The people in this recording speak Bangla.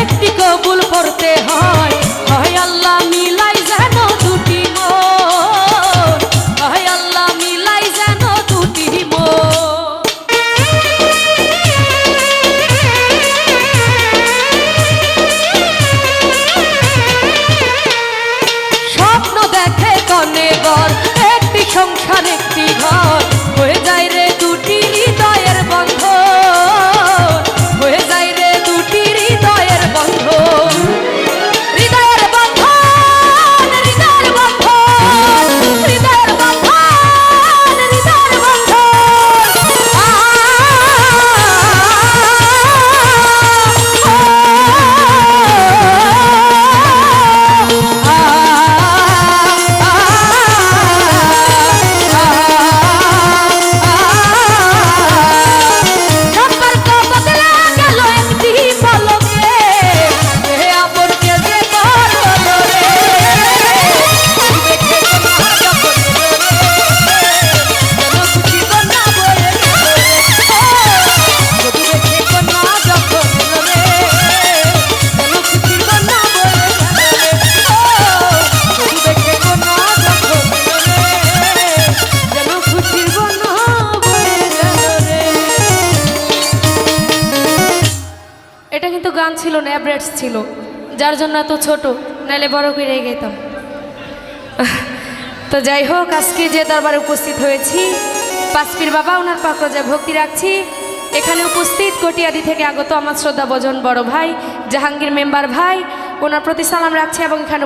একটি কবুল করতে হয়, হয় আল্লাহ মিলাই যেন দুটি মন, হয় আল্লাহ মিলাই যেন দুটি মন। স্বপ্ন দেখে কনে বর, একটি সংসার একটি ঘর, হয়ে যায় রে দুটি হৃদয়ের বন্ধন, হয়ে যায় রে দুটি হৃদয়ের বন্ধন, হৃদয়ের বন্ধন, হৃদয়ের বন্ধন, হৃদয়ের বন্ধন, হৃদয়ের এটা কিন্তু গান ছিল না, অ্যাভারেজ ছিল, যার জন্য এত ছোট, নাহলে বড় করে গেতাম। তো যাই হোক, আজকে যে দরবারে উপস্থিত হয়েছি, পাঁচপীর বাবা ওনার পাকরজায় ভক্তি রাখছি। এখানে উপস্থিত কটিয়াদি থেকে আগত আমার শ্রদ্ধা ভজন বড় ভাই জাহাঙ্গীর মেম্বার ভাই, ওনার প্রতি সালাম রাখছি এবং এখানে